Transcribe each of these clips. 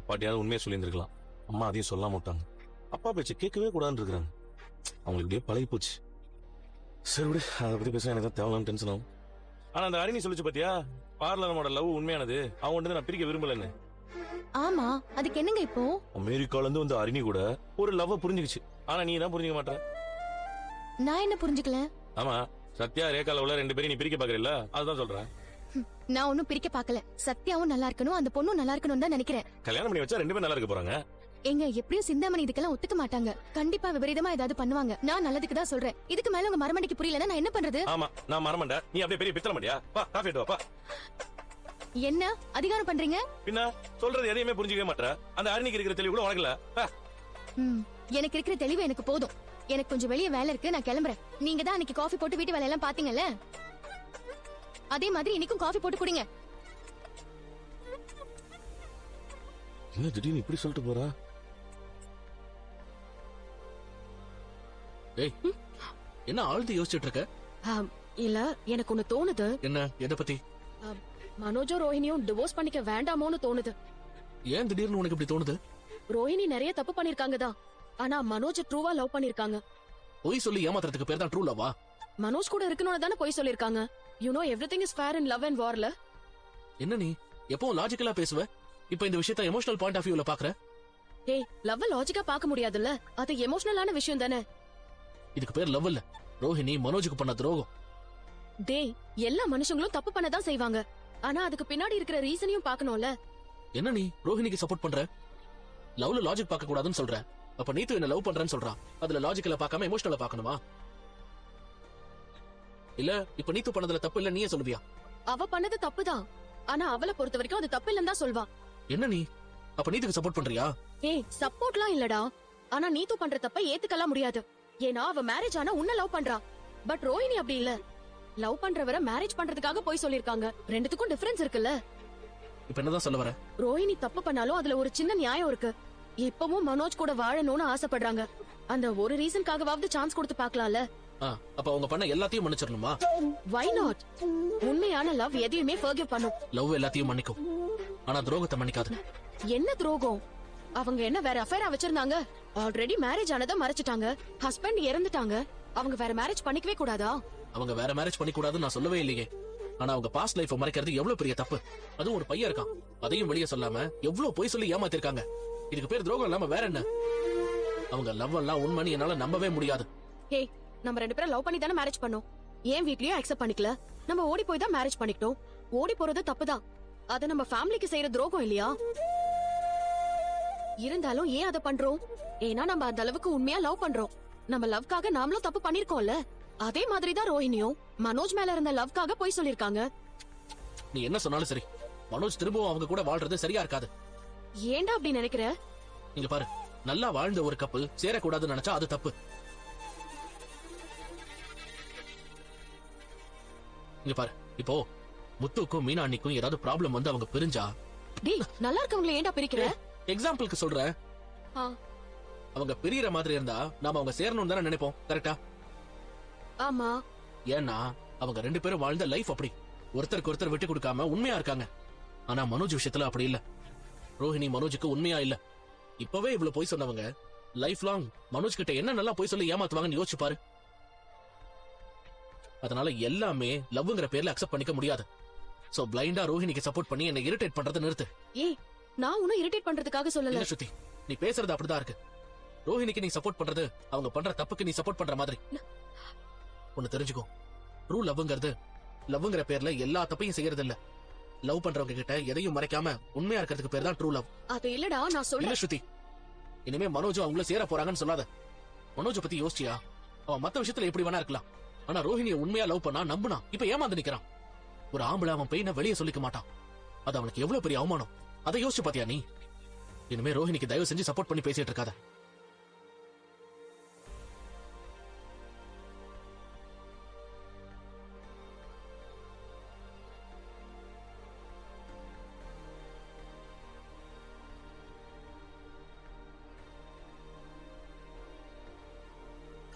பாட்டியாவது உண்மையை சொல்லியிருந்திருக்கலாம். அம்மா அதையும் சொல்லாம விட்டாங்க. அப்பா பேச்சு கேட்கவே கூடாதுன்னு இருக்கிறாங்க. அவங்களுக்கு இப்படியே பழகி போச்சு. சரி விடு, அதை பத்தி பேச எனக்கு தேவையான டென்ஷன் ஆகும். ஆனா அந்த அரிணி சொல்லிச்சு பாத்தியா, பார்லரோட லவ் உண்மையானது, அவங்க நான் பிரிக்க விரும்பலன்னு. ஆமா, அதுக்கு என்னங்க இப்போ? அமெரிக்கால இருந்து வந்து அரிணி கூட ஒரு லவ் புரிஞ்சுக்கிச்சு. ஆனா நீ தான் புரிஞ்சுக்க மாட்டேற. நான் என்ன புரிஞ்சுக்கல? ஆமா, சத்யா ரேகால உள்ள 2 பேரும் நீ பிரிக்க பாக்குறீல்ல, அதுதான் சொல்றேன். நான் ஒன்னும் பிரிக்க பாக்கல. சத்யாவும் நல்லா இருக்கணும், அந்த பொண்ணும் நல்லா இருக்கணும் தான் நினைக்கிறேன். கல்யாணம் பண்ணி வச்சா 2 பேரும் நல்லா இருக்க போறாங்க. எங்க எப்படியும் சிந்தாமணி இதுக்கெல்லாம் ஒத்துக்க மாட்டாங்க. கண்டிப்பா விபரீதமா ஏதாவது பண்ணுவாங்க. நான் நல்லதுக்கு தான் சொல்றேன். இதுக்கு மேல உங்க மரமண்டிக்கு புரியலன்னா நான் என்ன பண்றது? ஆமா, நான் மரமண்டா, நீ அப்படியே பெரிய பித்தள மாட்டியா? வா காஃபி எடுத்து வா. என்ன அதிகாரம் பண்றீங்க? பின்ன சொல்றது எதையுமே புரிஞ்சுக்கவே மாட்டற. அந்த அரிணிக்கு இருக்கிற தெளிவு கூட உனக்கு இல்ல. எனக்கு இருக்கிற தெளிவு எனக்கு போதும். எனக்கு கொஞ்சம் வெளிய வேலை இருக்கு, நான் கிளம்புறேன். நீங்க தான் அன்னைக்கு காஃபி போட்டு வீட்டு வேலையெல்லாம் பாத்தீங்கல்ல, அதே மாதிரி இன்னைக்கும் காஃபி போட்டு குடிங்க. என்ன திடீர்னு இப்படி சொல்லிட்டு போறா? ஏய், என்ன ஆழ்ந்து யோசிச்சுட்டு இருக்க? இல்ல, எனக்கு ஒண்ணு தோணுது. என்ன, எதை பத்தி? மனோஜும் ரோஹிணியும் டிவோர்ஸ் பண்ணிக்க வேண்டாமோன்னு தோணுது. ஏன் திடீர்னு உனக்கு இப்படி தோணுது? ரோஹிணி நிறைய தப்பு பண்ணிருக்காங்க தான், ஆனா மனோஜ் ட்ரூவா லவ் பண்ணிருக்காங்க. பொய் சொல்லி ஏமாத்துறதுக்கு பேர் தான் ட்ரூ லவ்வா? மனோஜ் கூட இருக்கணும்னு தானே பொய் சொல்லிருக்காங்க. You know everything is fair in love and வார்ல. என்ன நீ எப்பவும் லாஜிக்கலா பேசுவ, இப்ப இந்த விஷயத்தை எமோஷனல் பாயிண்ட் ஆஃப் வியூல பாக்குற? ஏய், லவ் லாஜிக்கா பார்க்க முடியாதுல்ல, அது எமோஷனலான விஷயம் தானே. இதுக்கு பேர் லவ் இல்ல, ரோஹிணி மனோஜுக்கு பண்ண துரோகம். டேய், எல்லா மனுஷங்களும் தப்பு பண்ணதான் செய்வாங்க, ஆனா அதுக்கு பின்னாடி இருக்கிற ரீசனையும் பார்க்கணும்ல. என்ன நீ ரோஹிணிக்கு சப்போர்ட் பண்ற? லவ்ல லாஜிக் பார்க்க கூடாதுன்னு சொல்ற. அப்ப நீ என்ன லவ் பண்றேன்னு சொல்றான், அதுல லாஜிக்கல பார்க்காம எமோஷனலா பார்க்கணுமா? இல்ல இப்ப நீத்து பண்ணதுல தப்பு இல்ல நீயே சொல்லுவியா? அவ பண்ணது தப்புதான், ஆனா அவளை பொறுத்த வரைக்கும் அது தப்பு இல்லன்னு தான் சொல்வா. என்ன நீ அப்ப நீத்துக்கு சப்போர்ட் பண்றியா? ஏய், சப்போர்ட்லாம் இல்லடா, ஆனா நீத்து பண்ற தப்ப ஏத்துக்கலாம் முடியாது. ஏன்னா அவ மேரேஜ் ஆனா உன்ன லவ் பண்றா, பட் ரோஹிணி அப்படி இல்ல. லவ் பண்றவரை மேரேஜ் பண்றதுக்காக போய் சொல்லிருக்காங்க. ரெண்டுத்துக்கும் டிஃபரன்ஸ் இருக்குல்ல. இப்ப என்னதான் சொல்ல வர? ரோஹிணி தப்பு பண்ணாலும் அதுல ஒரு சின்ன நியாயம் இருக்கு. இப்பவும் மனோஜ் கூட வாழணும்னு ஆசைப்படுறாங்க. அந்த ஒரு ரீசன்காகவாவது சான்ஸ் கொடுத்து பாக்கலாம்ல. அப்ப அவங்க பண்ண எல்லாத்தையும் மன்னிச்சிடணுமா? Why not? உண்மையான லவ் எதையுமே ஃபர்கிவ் பண்ணும். லவ் எல்லாத்தையும் மன்னிக்கும், ஆனா துரோகத்தை மன்னிக்காது. என்ன துரோகம்? அவங்க என்ன வேற அஃபேரா வச்சிருந்தாங்க? ஆல்ரெடி மேரேஜ் ஆனதை மறைச்சிட்டாங்க. ஹஸ்பண்ட் இறந்துட்டாங்க. அவங்க வேற மேரேஜ் பண்ணிக்கவே கூடாதா? அவங்க வேற மேரேஜ் பண்ணி கூடாதுன்னு நான் சொல்லவே இல்லையே. ஆனா அவங்க பாஸ்ட் லைஃப் மறைக்கிறது எவ்வளவு பெரிய தப்பு. அதுவும் ஒரு பையன் இருக்கான், அதையும் வெளியே சொல்லாம எவ்வளவு பொய் சொல்லி ஏமாத்திருக்காங்க. இதுக்கு பேர் துரோகம் இல்லாம வேற என்ன? அவங்க லவ் எல்லாம் உண்மைன்னு என்னால நம்பவே முடியாது. ஹே, நம்ம 2 பேரும் லவ் பண்ணி தானே மேரேஜ் பண்ணோம். ஏன் வீட்லயும் அக்செப்ட் பண்ணிக்கல? நம்ம ஓடி போய் தான் மேரேஜ் பண்ணிக்கிட்டோம். ஓடி போறது தப்புதான், அத நம்ம ஃபேமிலிக்கு செய்யற துரோகம் இல்லையா? இருந்தாலும் ஏன் அத பண்றோம்? ஏன்னா நம்ம அந்த அளவுக்கு உண்மையா லவ் பண்றோம். நம்ம லவ்க்காக நாமளும் தப்பு பண்ணிருக்கோம்ல. அதே மாதிரி தான் ரோஹிணியும் மனோஜ் மேல இருந்த லவ்க்காக போய் சொல்லிருக்காங்க. நீ என்ன சொன்னாலும் சரி, மனோஜ் திரும்பவும் அவங்க கூட வாழ்றது சரியா இருக்காது. ஏன்டா அப்படி நினைக்கிற? இங்க பாரு, நல்லா வாழ்ந்த ஒரு கப்பல் சேரக்கூடாதுன்னு நினைச்சா அது தப்பு. இங்க பாரு, இப்போ முத்துக்கும் மீனா அண்ணிக்கும் ஏதாவது ப்ராப்ளம் வந்து அவங்க பிரிஞ்சா, டேய், நல்லா இருக்கவங்கள ஏன்டா பிரிக்கிற? எக்ஸாம்பிளுக்கு சொல்றேன், அவங்க பிரியற மாதிரி இருந்தா நாம அவங்க சேரணும்னு தானே நினைப்போம், கரெக்டா? ஆமா. ஏன்னா அவங்க 2 பேரும் வாழ்ந்த லைஃப் அப்படி, ஒருத்தருக்கு ஒருத்தர் விட்டு கொடுக்காம உண்மையா இருக்காங்க. ஆனா மனோஜ் விஷயத்துல அப்படி இல்ல. ரோஹிணி மனோஜுக்கு உண்மையா இல்ல. இப்பவே இவ்வளவு போய் சொன்னவங்க லைஃப் லாங் மனோஜ் கிட்ட என்ன நல்லா போய் சொல்லி ஏமாத்துவாங்கன்னு யோசிச்சு பாரு. அதனால எல்லாமே லவ்ங்கிற பேர்ல அக்செப்ட் பண்ணிக்க முடியாது. சோ பிளைண்டா ரோஹிணிக்கு சப்போர்ட் பண்ணி என்ன இரிட்டேட் பண்றதை நிறுத்து. ஏய், நான் உன்னை இரிட்டேட் பண்றதுக்காக சொல்லல. ஸ்ருதி, நீ பேசுறது அப்படிதான் இருக்கு. ரோஹிணிக்கு நீ சப்போர்ட் பண்றது அவங்க பண்ற தப்புக்கு நீ சப்போர்ட் பண்ற மாதிரி. ஒன்னு தெரிஞ்சுக்கோ, ட்ரூ லவ்ங்கிறது லவ்ங்கிற பேர்ல எல்லா தப்பையும் செய்யறது இல்ல. லவ் பண்றவங்க கிட்ட எதையும் மறைக்காம உண்மையா இருக்கிறதுக்கு பேர் தான் ட்ரூ லவ். அது இல்லடா, நான் சொல்றேன். ஸ்ருதி, இனிமே மனோஜ் அவங்கள சேர போறாங்கன்னு சொல்லாத. மனோஜ் பத்தி யோசிச்சியா? அவன் மத்த விஷயத்துல எப்படி வேணா இருக்கலாம், ஆனா ரோஹிணிய உண்மையா லவ் பண்ணா நம்புனா இப்ப ஏமாந்து நிக்கிறான். ஒரு ஆம்பளை அவன் பெயின வெளியே சொல்லிக்க மாட்டான், அது அவனுக்கு எவ்வளவு பெரிய அவமானம். அதை யோசிச்சு பாத்தியா நீ? இனிமே ரோஹிணிக்கு தயவு செஞ்சு சப்போர்ட் பண்ணி பேசிட்டு இருக்காத.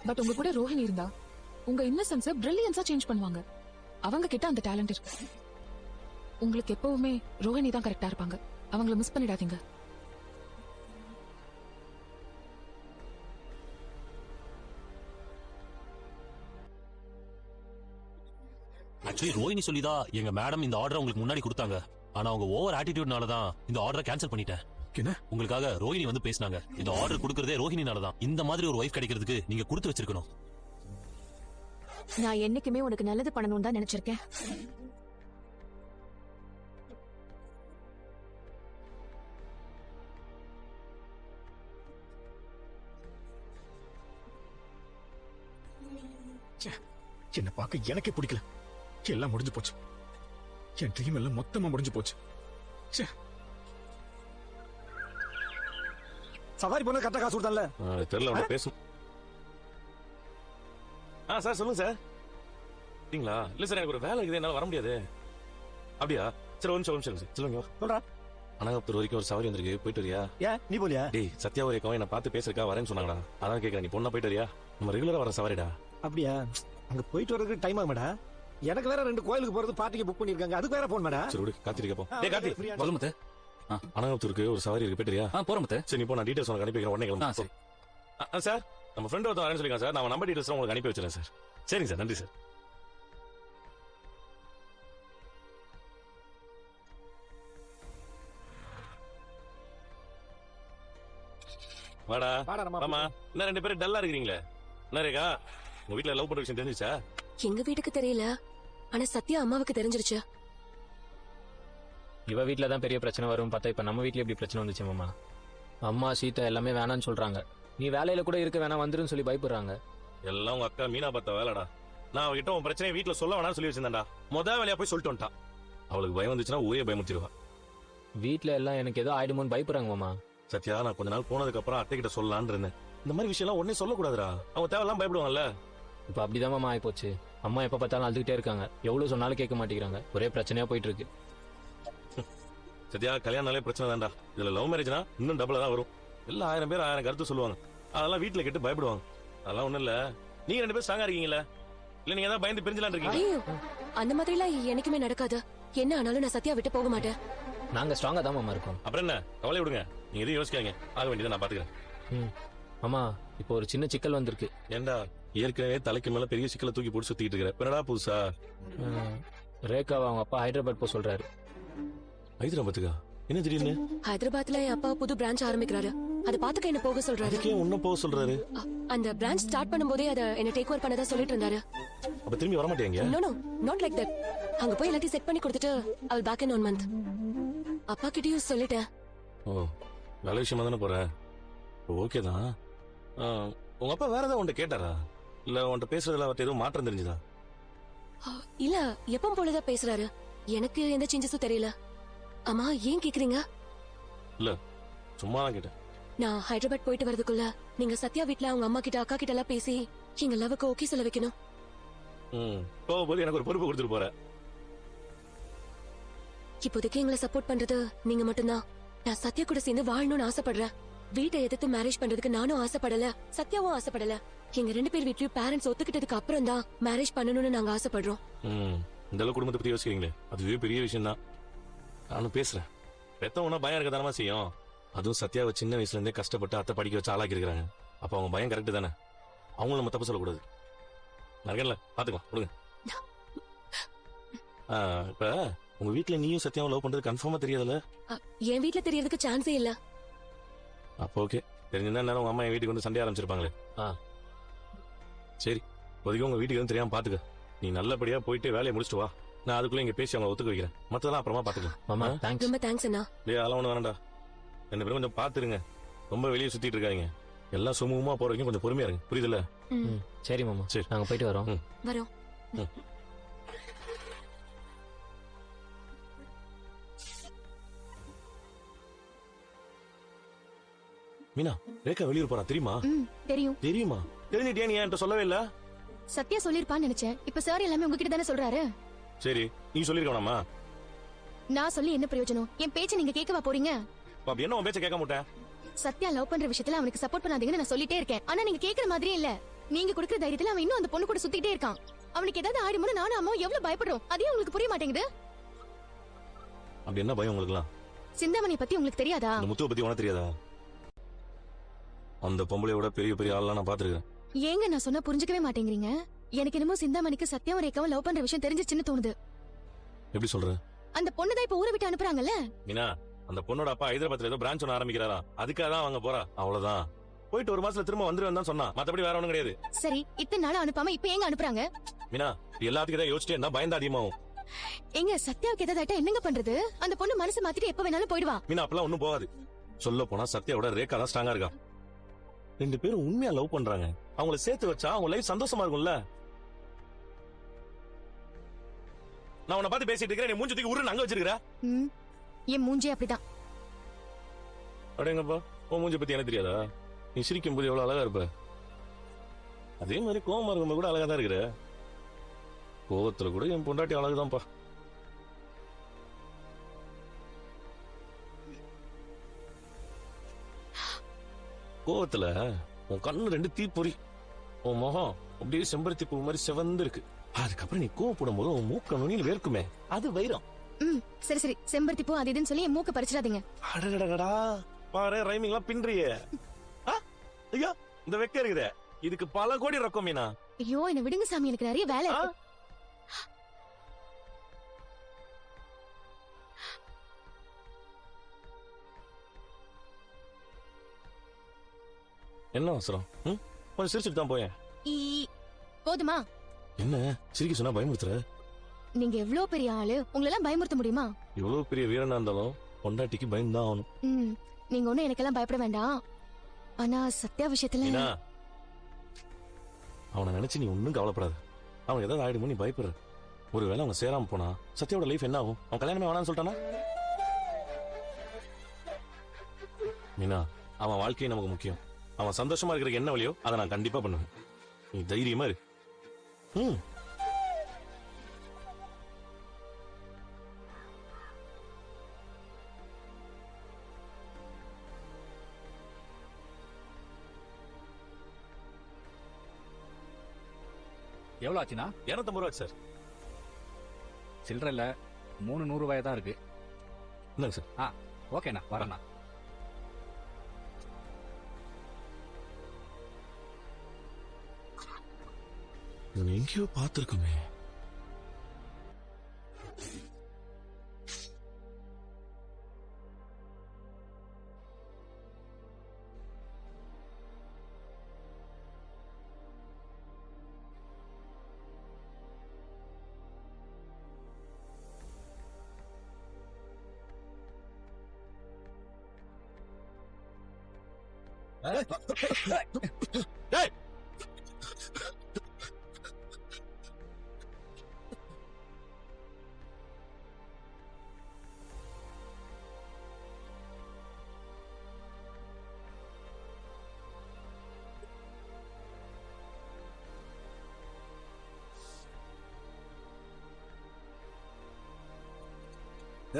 பட் உங்க கூட ரோஹிணி இருந்தா உங்க இன்னசென்ஸ பிரில்லியன்ஸா சேஞ்ச் பண்ணுவாங்க. அவங்க கிட்ட அந்த டேலண்ட் இருக்கு. உங்களுக்கு எப்பவுமே ரோஹிணி தான் கரெக்டா இருப்பாங்க. அவங்கள மிஸ் பண்ணிடாதீங்க. ஆக்சுவலி ரோஹினி சொல்லிதான் எங்க மேடம் இந்த ஆர்டர் உங்களுக்கு முன்னாடி கொடுத்தாங்க. ஆனா அவங்க ஓவர் ஆட்டிடியூட்னால தான் இந்த ஆர்டரை கேன்சல் பண்ணிட்டேன். என்ன உங்களுக்காக ரோஹினி வந்து பேசினாங்க. இந்த ஆர்டர் கொடுக்கறதே ரோஹினினால தான். இந்த மாதிரி ஒரு வைஃப் கிடைக்கிறதுக்கு நீங்க கொடுத்து வச்சிருக்கணும். நான் என்னைக்குமே உனக்கு நல்லது பண்ணணும்னு தான் நினைச்சிருக்கேன். என்ன பார்க்க எனக்கே பிடிக்கல. எல்லாம் முடிஞ்சு போச்சு. என் ட்ரீம் எல்லாம் மொத்தமா முடிஞ்சு போச்சு. ச்சே. சவாரி போன கரெக்டா காசு கொடுத்தான்ல. தெரியல அவன் பேசும். சார் சொல்லுங்க சார். சரிங்களா? இல்ல சார் எனக்கு ஒரு வேலை இருக்குது, என்னால வர முடியாது. அப்படியா? சரி ஒரு நிமிஷம் சார். சொல்லுங்க. சொல்றா. அனகாபுத்தூர் வரைக்கும் ஒரு சவாரி வந்திருக்கு, போயிட்டு வரியா? ஏன் நீ போலியா? டேய் சத்யா ஒரு என்ன பார்த்து பேசுறக்கா வரேன்னு சொன்னாங்கடா. அதான் கேட்கறேன், நீ பொண்ணா போயிட்டு வரியா? நம்ம ரெகுலரா வர சவாரிடா. அப்படியா? அங்க போயிட்டு வரதுக்கு டைம் ஆகுமாடா? எனக்கு வேற 2 கோயிலுக்கு போறது பார்ட்டிக்கு புக் பண்ணிருக்காங்க. அதுக்கு வேற போன் மேடா. சரி விடு, காத்திருக்க போ. டேய் கார்த்தி, சொல்லுங்க முத்து. அனகாபுத்தூருக்கு ஒரு சவாரி இருக்கு, போயிட்டு வரியா? போறோம் முத்து. சரி நீ போ, நான் டீடைல்ஸ் உனக்கு அனுப்பி வைக்கிறேன், உடனே ஆ, கிளம்பு. சரி. சார் நம்ம ஃப்ரெண்ட் ஒருத்தர் வரேன்னு சொல்லிருக்காங்க சார். நான் நம்பர் டீடைல்ஸ் உங்களுக்கு அனுப்பி வச்சிடறேன் சார். சரிங்க சார், நன்றி சார். வாடா வாடா நம்ம ஆமா. என்ன 2 பேரும் டல்லா இருக்கீங்களே? என்ன ரேகா, உங்க வீட்ல லவ் பண்ற விஷயம் தெரிஞ்சுச்சா? எங்க வீட்டுக்கு தெரியல, ஆனா சத்யா அம்மாவுக்கு தெரிஞ்சிருச்சு. இவ வீட்ல தான் பெரிய பிரச்சனை வரும் பார்த்தா இப்ப நம்ம வீட்ல எப்படி பிரச்சனை வந்துச்சு மாமா? அம்மா சீதா எல்லாமே வேணான்னு சொல்றாங்க. நீ வேலையில கூட இருக்க வேணாம் வந்துருன்னு சொல்லி பயப்படுறாங்க. எல்லாம் உங்க அக்கா மீனா பார்த்த வேலைடா. நான் அவகிட்ட உன் பிரச்சனையை வீட்டுல சொல்ல வேணாம்னு சொல்லி வச்சிருந்தேன்டா. வேலையா போய் சொல்லிட்டு வந்துட்டான். அவளுக்கு பயம் வந்துச்சுன்னா ஊரே பயமுறுத்திடுவா. வீட்ல எல்லாம் எனக்கு ஏதோ ஆயிடுமோன்னு பயப்படுறாங்க மாமா. சத்யா, நான் கொஞ்ச நாள் போனதுக்கு அப்புறம் அத்தை கிட்ட சொல்லலான்னு இருந்தேன். இந்த மாதிரி விஷயம் எல்லாம் ஒன்னே சொல்லக்கூடாதுடா. அவங்க தேவையெல்லாம் பயப்படுவாங்கல்ல. இப்ப அப்படிதான் மாமா ஆயிப்போச்சு. அம்மா எப்ப பார்த்தாலும் அழுதுகிட்டே இருக்காங்க. எவ்வளவு சொன்னாலும் கேட்க மாட்டேங்கிறாங்க. ஒரே பிரச்சனையா போயிட்டு இருக்கு. சத்யா, கல்யாணம்னாலே பிரச்சனை தான்டா. இதுல லவ் மேரேஜ்னா இன்னும் டபுளா தான் வரும். எல்லாம் 1000 பேர் 1000 கருத்து சொல்லுவாங்க. அதெல்லாம் வீட்டுல கேட்டு பயப்படுவாங்க. அதெல்லாம் ஒண்ணும் இல்ல. நீங்க 2 பேரும் ஸ்ட்ராங்கா இருக்கீங்களா? இல்ல நீங்க ஏதாவது பயந்து பிரிஞ்சலாம் இருக்கீங்க? ஐயோ, அந்த மாதிரி எல்லாம் என்னைக்குமே நடக்காது. என்ன ஆனாலும் நான் சத்யா விட்டு போக மாட்டேன். நாங்க ஸ்ட்ராங்கா தான் மாமா இருக்கோம். அப்புறம் என்ன, கவலை விடுங்க. நீங்க எதையும் யோசிக்காங்க. ஆக வேண்டியதை நான் பாத்துக்கிறேன். மாமா இப்போ ஒரு சின்ன சிக்கல் வந்திருக்கு. ஏண்டா, ஏற்கனவே தலைக்கு மேல பெரிய சிக்கலை தூக்கி போட்டு சுத்திட்டு இருக்கிற பின்னடா புதுசா? ரேகாவை அவங்க அப்பா ஹைதராபாத் போக சொல்றாரு. ஹைதராபாத்துக்கா? என்ன திடீர்னு? ஹைதராபாத்ல என் அப்பா புது பிரான்ச் ஆரம்பிக்கிறாரு. அத பாத்துக்க என்ன போக சொல்றாரு. அதுக்கே உன்ன போக சொல்றாரு? அந்த பிரான்ச் ஸ்டார்ட் பண்ணும்போதே அத என்ன டேக் ஓவர் பண்ணதா சொல்லிட்டு இருந்தாரு. அப்ப திரும்பி வர மாட்டேங்க? No no, not like that. அங்க போய் எல்லாத்தையும் செட் பண்ணி கொடுத்துட்டு I will back in 1 month. அப்பா கிட்டயும் சொல்லிட்டேன். ஓ, நல்ல விஷயமா தானே போற. ஓகே தான். உங்க அப்பா வேற ஏதாவது உன்கிட்ட கேட்டாரா? இல்ல உன்கிட்ட பேசுறதுல அவர்கிட்ட எதுவும் மாற்றம் தெரிஞ்சுதா? இல்ல, எப்பவும் போலதான் பேசுறாரு. எனக்கு எந்த சேஞ்சஸும் தெரியல. அம்மா ஏன் கேக்குறீங்க? இல்ல, சும்மா தான் கேட்டேன். நான் ஹைதராபாத் போயிட்டு வரதுக்குள்ள நீங்க சத்யா வீட்ல அவங்க அம்மா கிட்ட அக்கா கிட்ட எல்லாம் பேசி எங்க லவ்வுக்கு ஓகே சொல்ல வைக்கணும். போகும்போது எனக்கு ஒரு பொறுப்பு கொடுத்துட்டு போற. இப்போதைக்கு எங்களை சப்போர்ட் பண்றது நீங்க மட்டும்தான். நான் சத்யா கூட சேர்ந்து வாழணும்னு ஆசைப்படுறேன். வீட்டை எதிர்த்து மேரேஜ் பண்றதுக்கு நானும் ஆசைப்படல, சத்யாவும் ஆசைப்படல. எங்க 2 பேர் வீட்லயும் பேரண்ட்ஸ் ஒத்துக்கிட்டதுக்கு அப்புறம் தான் மேரேஜ் பண்ணணும்னு நாங்க ஆசைப்படுறோம். இந்த அளவு குடும்பத்தை பத்தி யோசிக்கிறீங்களே, அதுவே பெரிய விஷயம் தான். நானும் பேசுறேன். பெத்தவனா பயம் இருக்க தானமா செய்யும். அதுவும் சத்யாவை சின்ன வயசுல இருந்தே கஷ்டப்பட்டு அத்தை படிக்க வச்சு ஆளாக்கி இருக்காங்க. அப்ப அவங்க பயம் கரெக்ட் தானே. அவங்களும் நம்ம தப்பு சொல்லக்கூடாது. நரகன்ல பாத்துக்கலாம் விடுங்க. இப்ப உங்க வீட்டுல நீயும் சத்யாவும் லவ் பண்றது கன்ஃபார்மா தெரியாதுல்ல? என் வீட்ல தெரியறதுக்கு சான்ஸே இல்ல. அப்ப ஓகே. தெரிஞ்சிருந்தா நேரம் உங்க அம்மா என் வீட்டுக்கு வந்து சண்டை ஆரம்பிச்சிருப்பாங்களே. சரி, இப்போதைக்கு உங்க வீட்டுக்கு வந்து தெரியாம பாத்துக்க. நீ நல்லபடியா போயிட்டு வேலையை முடிச்சுட்டு வா. நான் அதுக்குள்ள இங்க பேசி அவங்க ஒத்துக்க வைக்கிறேன். மத்ததெல்லாம் அப்புறமா பாத்துக்கலாம். மாமா தேங்க்ஸ். ரொம்ப தேங்க்ஸ் அண்ணா. அதெல்லாம் ஒண்ணு வேணாண்டா. 2 பேரும் கொஞ்சம் பாத்துருங்க. ரொம்ப வெளியே சுத்திட்டு இருக்காங்க. எல்லாம் சுமூகமா போற வரைக்கும் கொஞ்சம் பொறுமையா இருங்க. புரியுதுல்ல? சரி மாமா, சரி. நாங்க போயிட்டு வரோம். வரோம். மீனா, ரேகா வெளியூர் போறா தெரியுமா? தெரியும். தெரியுமா? தெரிஞ்சிட்டியா? நீ என்கிட்ட சொல்லவே இல்ல. சத்யா சொல்லிருப்பான்னு நினைச்சேன். இப்ப சார் எல்லாமே உங்ககிட்ட தானே சொல்றாரு. சரி, நீ சொல்லிருக்கணுமா? நான் சொல்லி என்ன பிரயோஜனம்? என் பேச்ச நீங்க கேட்கவா போறீங்க? அப்ப என்ன உன் பேச்ச கேட்க மாட்டேன்? சத்யா லவ் பண்ற விஷயத்துல அவனுக்கு சப்போர்ட் பண்ணாதீங்கன்னு நான் சொல்லிட்டே இருக்கேன். ஆனா நீங்க கேக்குற மாதிரியே இல்ல. நீங்க கொடுக்குற தைரியத்துல அவன் இன்னும் அந்த பொண்ணு கூட சுத்திட்டே இருக்கான். அவனுக்கு ஏதாவது ஆயிடுமோன்னு நானும் அம்மாவும் எவ்வளவு பயப்படுறோம். அதே உங்களுக்கு புரிய மாட்டேங்குது. அப்படி என்ன பயம் உங்களுக்குலாம்? சிந்தாமணியை பத்தி உங்களுக்கு தெரியாதா? இந்த முத்துவை பத்தி உனக்கு தெரியாதா? அந்த பொம்பளையோட பெரிய பெரிய ஆள்லாம் நான் பாத்துருக்கேன். ஏங்க நான் சொன்னா புரிஞ்சுக்கவே மாட்டேங்கிறீங்க? எனக்கு என்னமோ சிந்தாமணிக்கு சத்யாவும் ரேகாவும் லவ் பண்ற விஷயம் தெரிஞ்சிச்சுன்னு தோணுது. எப்படி சொல்ற? அந்த பொண்ணுதான் இப்ப ஊரை விட்டு அனுப்புறாங்கல்ல. மீனா, அந்த பொண்ணோட அப்பா ஹைதராபாத்ல ஏதோ பிரான்ச் ஒன்று ஆரம்பிக்கிறாரா, அதுக்காக தான் அவங்க போறா. அவ்வளவுதான். போயிட்டு ஒரு மாசத்துல திரும்ப வந்துருவேன் தான் சொன்னா. மத்தபடி வேற ஒண்ணும் கிடையாது. சரி, இத்தனை நாள் அனுப்பாம இப்ப எங்க அனுப்புறாங்க? மீனா, எல்லாத்துக்கும் ஏதாவது யோசிச்சே இருந்தா பயந்து அதிகமாகும். எங்க சத்யாவுக்கு ஏதாவது என்னங்க பண்றது? அந்த பொண்ணு மனசு மாத்திட்டு எப்ப வேணாலும் போயிடுவா. மீனா, அப்பெல்லாம் ஒண்ணும் போகாது. சொல்ல போனா சத்யாவோட ரேகா தான் ஸ்ட்ராங்கா இருக்கா. 2 பேரும் உண்மையா லவ் பண்றாங்க. அவங்கள சேர்த்து வச்சா அவங்க லைஃப் சந்தோஷமா இருக்கும்ல. நான் உன்னை பார்த்து பேசிட்டு இருக்கிறேன், நீ மூஞ்சி தூக்கி உருன்னு அங்க வச்சிருக்கிற. என் மூஞ்சி அப்படிதான். அடேங்கப்பா, உன் மூஞ்சி பத்தி எனக்கு தெரியாதா? நீ சிரிக்கும் போது எவ்வளவு அழகா இருப்ப. அதே மாதிரி கோவமா இருக்கும்போது கூட அழகா தான் இருக்கிற. கோவத்துல கூட என் பொண்டாட்டி அழகுதான்ப்பா. கோவத்துல உன் கண்ணு 2 தீப்பொறி, உன் முகம் அப்படியே செம்பருத்தி பூ மாதிரி செவந்து இருக்கு. அதுக்கப்புறம் நீ கோவப்படும் போது உன் மூக்க நுனியில் வேர்க்குமே, அது வைரம். சரி சரி, செம்பருத்தி பூ அது இதுன்னு சொல்லி என் மூக்க பறிச்சிடாதீங்க. அடடடடா, பாரு ரைமிங்லாம் பின்றியே. ஐயா, இந்த வெக்க இருக்குதே, இதுக்கு பல கோடி ரொக்கம் மீனா. ஐயோ, என்ன விடுங்க சாமி, எனக்கு நிறைய வேலை இருக்கு. என்ன அவசரம்? கொஞ்சம் சிரிச்சுட்டு தான் போயேன். போதுமா? என்ன சிரிக்க சொன்னா பயமுறுத்துற? நீங்க எவ்வளவு பெரிய ஆளு, உங்களெல்லாம் பயமுறுத்த முடியுமா? எவ்வளவு பெரிய வீரனா இருந்தாலும் பொண்டாட்டிக்கு பயம்தான் ஆகணும். நீங்க ஒண்ணும் எனக்கெல்லாம் பயப்பட வேண்டாம். ஆனா சத்யா விஷயத்துல அவனை நினைச்சு நீ ஒன்னும் கவலைப்படாது. அவன் ஏதாவது ஆயிடுமோ நீ பயப்படுற. ஒருவேளை அவன் சேராம போனா சத்யாவோட லைஃப் என்ன ஆகும்? அவன் கல்யாணமே வேணான்னு சொல்லிட்டானா? மீனா, அவன் வாழ்க்கையை நமக்கு முக்கியம். அவன் சந்தோஷமா இருக்கிற என்ன வழியோ அதை நான் கண்டிப்பா பண்ணுவேன். நீ தைரியமா இரு. எவ்வளவு ஆச்சுனா? 250 ரூபா சார். சில்லற இல்ல, 3 100 ரூபாய் தான் இருக்கு. இல்லங்க சார். ஓகேண்ணா, வரேண்ணா. எங்கேயோ பார்த்திருக்குமே.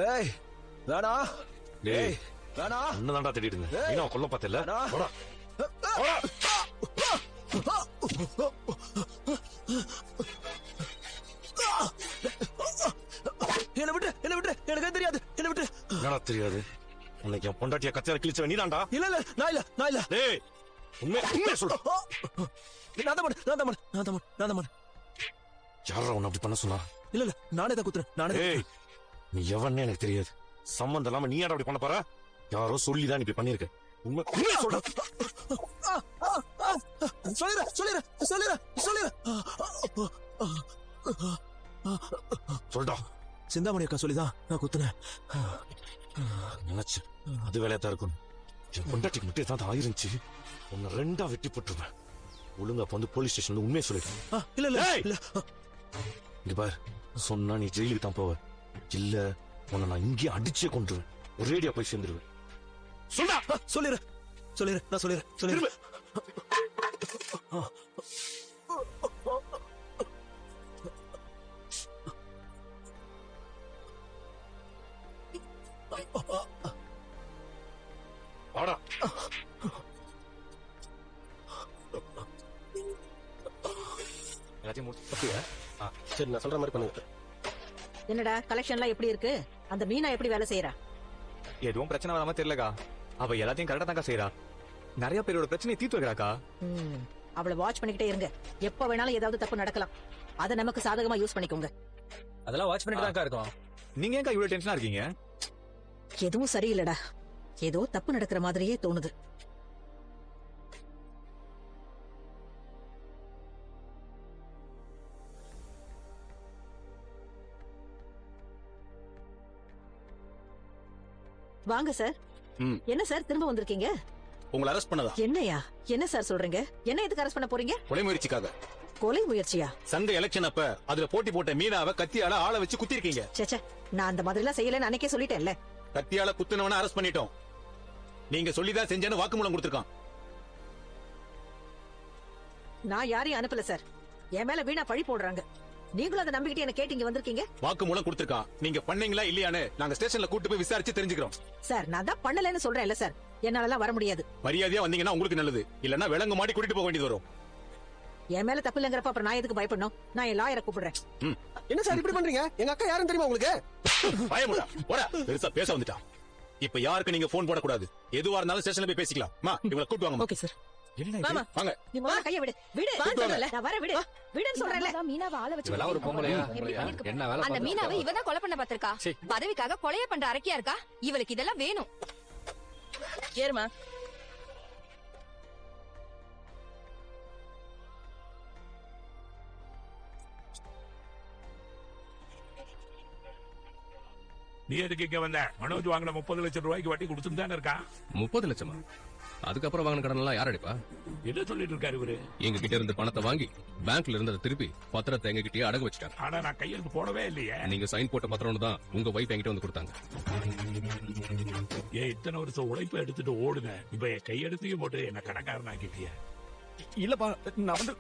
ஏய் வேணா, டேய் வேணா, என்னதான்டா தேடிட்டு இருந்தேன்? நீ கொல்ல பார்த்தல. என்ன விட்டு, என்ன விட்டு, எனக்கு தெரியாது, என்ன விட்டு. என்னடா தெரியாது? உன்னைக்கு என் பொண்டாட்டிய கத்தியால கிழிச்சவன் நீதான்டா. இல்ல இல்ல, நான் இல்ல, நான் இல்ல. டேய், உண்மையா சொல்ற. நான் தான் பண்ணேன், நான் தான் பண்ணேன், நான் தான் பண்ணேன், நான் தான் பண்ணேன். யாரா உன்னை அப்படி பண்ண சொன்னா? இல்ல இல்ல, நானே தான் குத்துறேன், நானே. ஏய், நீ எவன்னே எனக்கு தெரியாது. சம்பந்தம் இல்லாம நீ யாரா அப்படி பண்ண போற? யாரோ சொல்லிதான் நீ இப்படி பண்ணிருக்க. உண்மையா சொல்ற. சொல்லிடுறேன், சொல்லிடுறேன், சொல்லிடுறேன், சொல்லிடுறேன். சொல்டா. சிந்தாமணி அக்கா சொல்லிதான் நான் குத்துனேன். நினைச்சு அது வேலையா இருக்கும். என் பொண்டாட்டிக்கு மட்டும் ஏதாவது ஆயிருந்துச்சு, உன்னை 2ஆ வெட்டி போட்டுருவேன். ஒழுங்கா வந்து போலீஸ் ஸ்டேஷன்ல உண்மையை சொல்லிடு. இல்ல இல்ல இல்ல. இங்க பாரு, சொன்னா நீ ஜெயிலுக்கு தான் போவ. இல்ல உன்னை நான் இங்கே அடிச்சே கொண்டுருவேன். ஒரேடியா போய் சேர்ந்துருவேன். சொல்றா. சொல்லிடுறேன், சொல்லிடுறேன், நான் சொல்லிடுறேன், சொல்லிடுறேன். வாடா. எல்லாத்தையும் முடிச்சு. சரி, நான் சொல்ற மாதிரி பண்ணுங்க. என்னடா கலெக்ஷன்லாம் எப்படி இருக்கு? அந்த மீனா எப்படி வேலை செய்யறா? எதுவும் பிரச்சனை வராம தெரியலக்கா. அவ எல்லாத்தையும் கரெக்டா தான்க்கா செய்யறா. நிறைய பேரோட பிரச்சனையை தீர்த்து வைக்கிறாக்கா. அவளை வாட்ச் பண்ணிக்கிட்டே இருங்க. எப்ப வேணாலும் ஏதாவது தப்பு நடக்கலாம். அதை நமக்கு சாதகமா யூஸ் பண்ணிக்கோங்க. அதெல்லாம் வாட்ச் பண்ணிட்டு தான் இருக்கோம். நீங்க ஏங்க இவ்வளவு டென்ஷனா இருக்கீங்க? எதுவும் சரியில்லடா. ஏதோ தப்பு நடக்கிற மாதிரியே தோணுது. வாங்க சார். என்ன சார் திரும்ப வந்திருக்கீங்க? உங்களை அரெஸ்ட் பண்ணதா? என்னையா? என்ன சார் சொல்றீங்க? என்ன எதுக்கு அரெஸ்ட் பண்ண போறீங்க? கொலை முயற்சிக்காக. கொலை முயற்சியா? சங்க எலெக்ஷன் அப்ப அதுல போட்டி போட்ட மீனாவை கத்தியால ஆள வச்சு குத்திருக்கீங்க. சேச்சே, நான் அந்த மாதிரி எல்லாம் செய்யலன்னு அன்னைக்கே சொல்லிட்டேன்ல. கத்தியால குத்துனவன அரெஸ்ட் பண்ணிட்டோம். நீங்க சொல்லிதான் செஞ்சேன்னு வாக்குமூலம் கொடுத்திருக்கான். நான் யாரையும் அனுப்பல சார். என் மேல வீணா பழி போடுறாங்க. நீங்களும் அதை நம்பிக்கிட்டு என்ன கேட்டு இங்க வந்திருக்கீங்க. வாக்குமூலம் கொடுத்திருக்கான். நீங்க பண்ணீங்களா இல்லையான்னு நாங்க ஸ்டேஷன்ல கூட்டு போய் விசாரிச்சு தெரிஞ்சுக்கிறோம். சார் நான் தான் பண்ணலன்னு சொல்றேன்ல சார். என்னாலலாம் வர முடியாது. மரியாதையா வந்தீங்கன்னா உங்களுக்கு நல்லது. இல்லன்னா விலங்கு மாடி கூட்டிட்டு போக வேண்டியது வரும். என் மேல தப்பு இல்லங்கிறப்ப அப்புறம் நான் எதுக்கு பயப்படணும்? நான் என் லாயரை கூப்பிடுறேன். என்ன சார் இப்படி பண்றீங்க? எங்க அக்கா யாருன்னு தெரியுமா உங்களுக்கு? பயமுடா போடா. பெருசா பேச வந்துட்டான். இப்ப யாருக்கு நீங்க போன் போடக்கூடாது. எதுவா இருந்தாலும் ஸ்டேஷன்ல போய் பேசிக்கலாம். இவங்களை கூட்டு வாங்க. Okay sir. வாங்க. நீ முதல்ல கைய விடு. விடு. நான் வர விடு. விடுன்னு சொல்றேன்ல. மீனாவை ஆள வச்சு இதெல்லாம் ஒரு பொம்பளையா? என்ன வேலை அந்த மீனாவை இவதான் கொலை பண்ண பாத்திருக்கா. பதவிக்காக கொலைய பண்ற அரக்கியா இருக்கா. இவளுக்கு இதெல்லாம் வேணும். ஏறுமா. நீ எதுக்கு இங்க வந்த? மனோஜ் வாங்கின 30 லட்சம் ரூபாய்க்கு வட்டி கொடுத்துட்டு தானே இருக்கான். 30 லட்சமா? அதுக்கப்புறம் வாங்கின கடன் எல்லாம் யார் அடிப்பா? என்ன சொல்லிட்டு இருக்காரு இவரு? எங்க கிட்ட இருந்து பணத்தை வாங்கி பேங்க்ல இருந்து அதை திருப்பி பத்திரத்தை எங்க கிட்டயே அடகு வச்சுட்டாங்க. ஆனா நான் கையெழுத்து போடவே இல்லையே. நீங்க சைன் போட்ட பத்திரம்னு தான் உங்க வைஃப் என்கிட்ட வந்து கொடுத்தாங்க. ஏன் இத்தனை வருஷம் உழைப்பு எடுத்துட்டு ஓடுங்க. இப்ப என் கையெழுத்தையும் போட்டு என்ன கணக்காரன் ஆக்கிட்டிய. இல்லப்பா, நான் வந்து